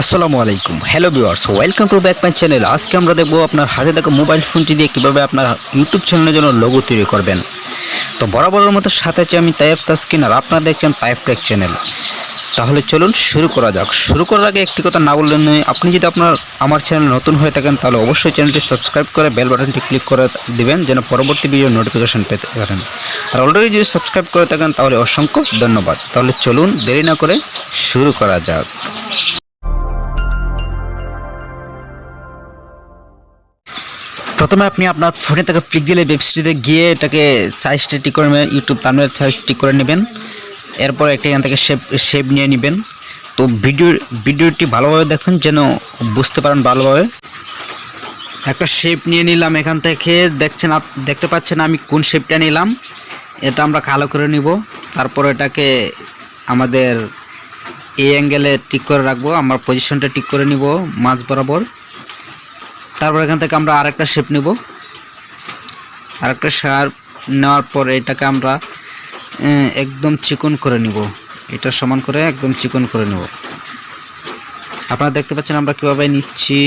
আসসালামু আলাইকুম, hello viewers, welcome to back my channel. আজকে আমরা দেখব আপনার হাতে থাকা মোবাইল ফোনটি দিয়ে কীভাবে আপনার ইউটিউব চ্যানেলের জন্য লোগো তৈরি করবেন। তো বরাবরের মতো সাথে আছি আমি তায়েফ তাসকিন, আর আপনারা দেখছেন তায়েফ টেক চ্যানেল। তাহলে চলুন শুরু করা যাক। শুরু করার আগে একটি কথা না বললেন নয়, আপনি যদি আমার চ্যানেল নতুন হয়ে থাকেন তাহলে অবশ্যই চ্যানেলটি সাবস্ক্রাইব করে বেল বাটনটি ক্লিক করে দিবেন যেন পরবর্তী ভিডিও নোটিফিকেশন পেতে পারেন। আর অলরেডি যদি সাবস্ক্রাইব করে থাকেন তাহলে অসংখ্য ধন্যবাদ। তাহলে চলুন দেরি না করে শুরু করা যাক। প্রথমে আপনি আপনার ফোনে থাকা প্লিক্সেল ওয়েবসাইটে গিয়ে এটাকে সাইজটা ঠিক করে নেবেন, ইউটিউব থাম্বনেল সাইজ ঠিক করে নেবেন। এরপর একটা এখান থেকে শেপ নিয়ে নেবেন। তো ভিডিওটি ভালোভাবে দেখুন যেন বুঝতে পারেন ভালোভাবে। একটা শেপ নিয়ে নিলাম, এখান থেকে দেখতে পাচ্ছেন আমি কোন শেপটা নিলাম। এটা আমরা কালো করে নিব। তারপর এটাকে আমাদের এই অ্যাঙ্গেলে ঠিক করে রাখবো, আমার পজিশনটা ঠিক করে নিব মাঝ বরাবর। তারপর এখান থেকে আমরা আরেকটা শেপ নিব, আরেকটা শেপ নেওয়ার পর এটাকে আমরা একদম চিকন করে নিব, এটা সমান করে একদম চিকন করে নেব। আপনারা দেখতে পাচ্ছেন আমরা কিভাবে নিচ্ছি।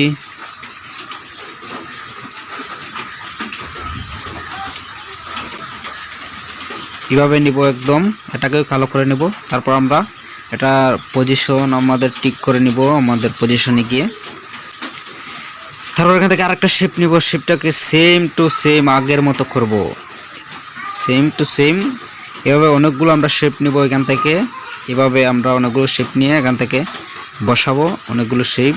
এভাবে নিব, একদম এটাকেও কালো করে নেব। তারপর আমরা এটা পজিশন আমাদের ঠিক করে নিব আমাদের পজিশনে গিয়ে। তারপর এখান থেকে আরেকটা শেপ নিব, শেপটাকে সেম টু সেম আগের মতো করব, সেম টু সেম। এভাবে অনেকগুলো আমরা শেপ নিব এখান থেকে। এভাবে আমরা অনেকগুলো শেপ নিয়ে এখান থেকে বসাবো অনেকগুলো শেপ।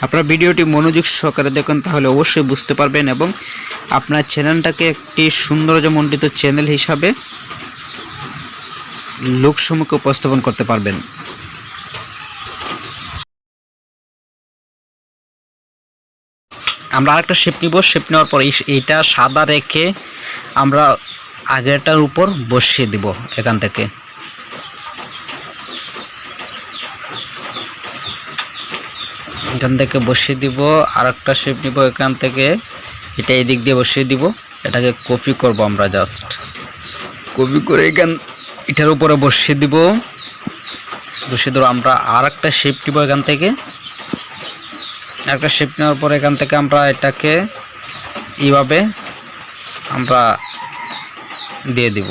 আপনারা ভিডিওটি মনোযোগ সহকারে দেখুন, তাহলে অবশ্যই বুঝতে পারবেন এবং আপনার চ্যানেলটাকে একটি সৌন্দর্যমণ্ডিত চ্যানেল হিসাবে লোকসমুখে উপস্থাপন করতে পারবেন। আমরা আরেকটা শেপ নিব, শেপ নেওয়ার পর এইটা সাদা রেখে আমরা আগেরটার উপর বসিয়ে দিব। এখান থেকে বসিয়ে দিব। আরেকটা শেপ নিব এখান থেকে, এটা এই দিক দিয়ে বসিয়ে দিব। এটাকে কপি করব আমরা, জাস্ট কপি করে এটার উপরে বসিয়ে দিব। আমরা আরেকটা শেপ নিব এখান থেকে। একটা শেপ নেওয়ার পর এখান থেকে আমরা এটাকে এইভাবে আমরা দিয়ে দিব।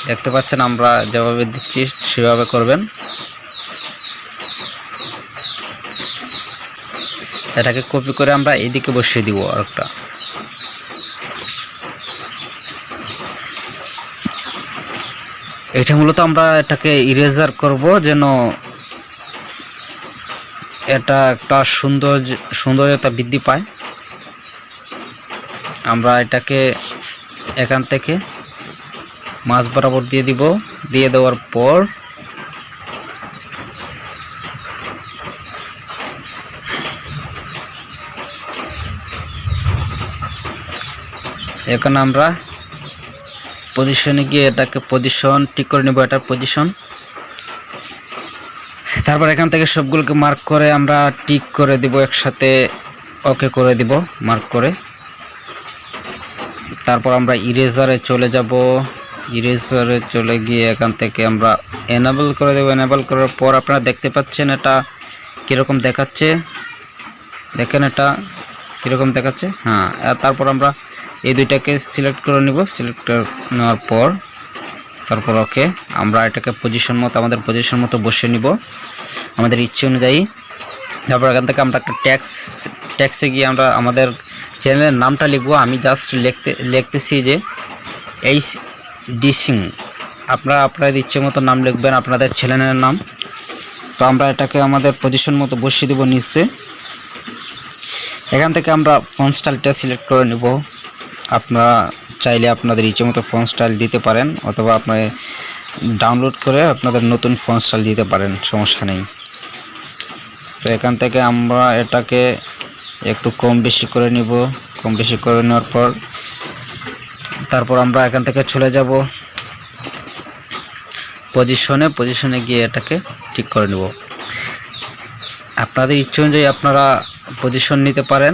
দেখতে পাচ্ছেন আমরা যেভাবে দিচ্ছি সেভাবে করবেন। এটাকে কপি করে আমরা এইদিকে বসিয়ে দিব আরেকটা। এটা মূলত আমরা এটাকে ইরেজার করব যেন এটা একটা সৌন্দর্যতা বৃদ্ধি পায়। আমরা এটাকে এখান থেকে মাঝ বরাবর দিয়ে দিব। দিয়ে দেওয়ার পর এখানে আমরা পজিশনে গিয়ে এটাকে পজিশন ঠিক করে নেব, এটার পজিশন। তারপর এখান থেকে সবগুলোকে মার্ক করে আমরা টিক করে দিব, একসাথে ওকে করে দিব মার্ক করে। তারপর আমরা ইরেজারে চলে যাব। ইরেজারে চলে গিয়ে এখান থেকে আমরা এনেবল করে দেব। এনেবল করার পর আপনারা দেখতে পাচ্ছেন এটা কীরকম দেখাচ্ছে, দেখেন এটা কীরকম দেখাচ্ছে। হ্যাঁ, তারপর আমরা এই দুইটাকে সিলেক্ট করে নিব। সিলেক্ট করে নেওয়ার পর তারপর ওকে আমরা এটাকে আমাদের পজিশন মতো বসিয়ে নিব আমাদের ইচ্ছে অনুযায়ী। তারপর এখান থেকে আমরা একটা ট্যাক্সে গিয়ে আমরা আমাদের চ্যানেলের নামটা লিখব। আমি জাস্ট লিখতেছি যে এই ডিসিং। আপনাদের ইচ্ছে মতো নাম লিখবেন, আপনাদের চ্যানেলের নাম। তো আমরা এটাকে আমাদের পজিশন মতো বসিয়ে দেব নিচে। এখান থেকে আমরা ফন্ট স্টাইলটা সিলেক্ট করে নেব। আপনারা চাইলে আপনাদের ইচ্ছে মতো ফন্ট স্টাইল দিতে পারেন, অথবা আপনারা ডাউনলোড করে আপনাদের নতুন ফন্ট স্টাইল দিতে পারেন, সমস্যা নেই। তো এখান থেকে আমরা এটাকে একটু কম বেশি করে নিব। কম বেশি করে নেওয়ার পর তারপর আমরা এখান থেকে চলে যাব পজিশনে গিয়ে এটাকে ঠিক করে নেব। আপনাদের ইচ্ছে অনুযায়ী আপনারা পজিশন নিতে পারেন,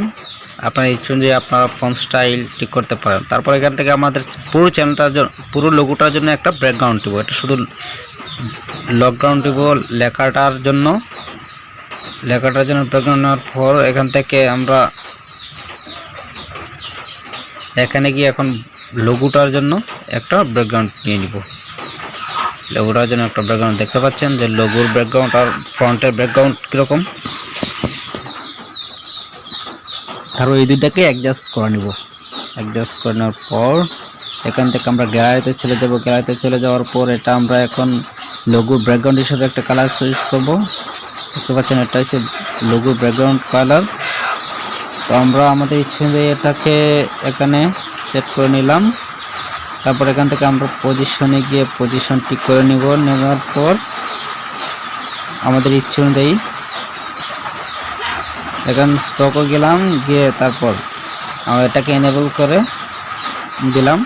আপনার ইচ্ছা অনুযায়ী আপনারা ফন্ট স্টাইল ঠিক করতে পারেন। তারপর এখান থেকে আমাদের পুরো চ্যানেলটার জন্য, পুরো লোগোটার জন্য একটা ব্যাকগ্রাউন্ড দিব। এটা শুধু ব্যাকগ্রাউন্ড দিব লেখাটার জন্য ব্যাকগ্রাউন্ড নেওয়ার পর এখান থেকে আমরা এখানে গিয়ে এখন লোগোটার জন্য একটা ব্যাকগ্রাউন্ড নিয়ে নিব। লোগোটার জন্য একটা ব্যাকগ্রাউন্ড দেখতে পাচ্ছেন যে লোগোর ব্যাকগ্রাউন্ড আর ফ্রন্টের ব্যাকগ্রাউন্ড কীরকম। তারপর এই দুইটাকে অ্যাডজাস্ট করে নিব। অ্যাডজাস্ট করে নেওয়ার পর এখান থেকে আমরা গ্যালারিতে চলে যাব। গ্যালারিতে চলে যাওয়ার পর এটা আমরা এখন লোগোর ব্যাকগ্রাউন্ড হিসেবে একটা কালার চয়েস করব। দেখতে পাচ্ছেন এটা হচ্ছে লোগোর ব্যাকগ্রাউন্ড কালার। তো আমরা আমাদের ইচ্ছে অনুযায়ী এটাকে এখানে সেট করে নিলাম। তারপর এখান থেকে আমরা পজিশনে গিয়ে পজিশন ঠিক করে নিব। নেওয়ার পর আমাদের ইচ্ছে অনুযায়ী এখন স্টকও গেলাম, গিয়ে তারপর আমরা এটাকে এনেবল করে দিলাম।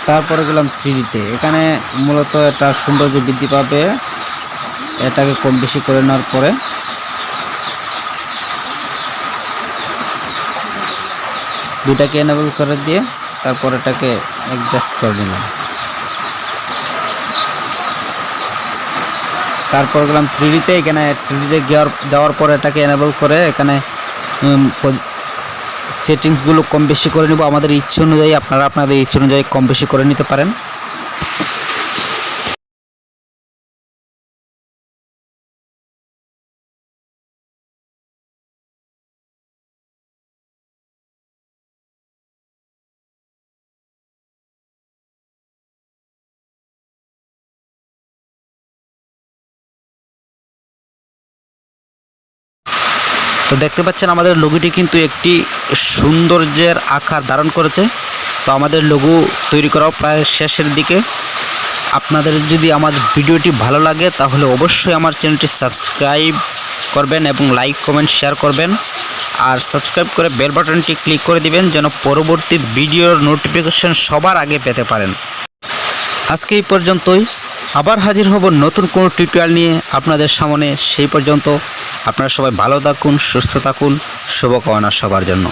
তারপরে গেলাম 3Dতে। এখানে মূলত এটা সৌন্দর্য বৃদ্ধি পাবে এটাকে কম বেশি করে নেওয়ার পরে। দুটাকে এনেবল করে দিয়ে তারপর এটাকে অ্যাডজাস্ট করে নিলাম। তারপর গেলাম 3Dতে। এখানে 3Dতে যাওয়ার পর এটাকে এনেবল করে এখানে সেটিংসগুলো কম বেশি করে নিব আমাদের ইচ্ছে অনুযায়ী। আপনারা আপনাদের ইচ্ছে অনুযায়ী কম বেশি করে নিতে পারেন। তো দেখতে পাচ্ছেন আমাদের লোগোটি কিন্তু একটি সৌন্দর্যের আকার ধারণ করেছে। তো আমাদের লোগো তৈরি করাও প্রায় শেষের দিকে। আপনাদের যদি আমার ভিডিওটি ভালো লাগে তাহলে অবশ্যই আমার চ্যানেলটি সাবস্ক্রাইব করবেন এবং লাইক কমেন্ট শেয়ার করবেন। আর সাবস্ক্রাইব করে বেল বাটনটি ক্লিক করে দিবেন যেন পরবর্তী ভিডিওর নোটিফিকেশন সবার আগে পেতে পারেন। আজকে এই পর্যন্তই। আবার হাজির হব নতুন কোনো টিউটোরিয়াল নিয়ে আপনাদের সামনে। সেই পর্যন্ত আপনারা সবাই ভালো থাকুন, সুস্থ থাকুন। শুভকামনা সবার জন্য।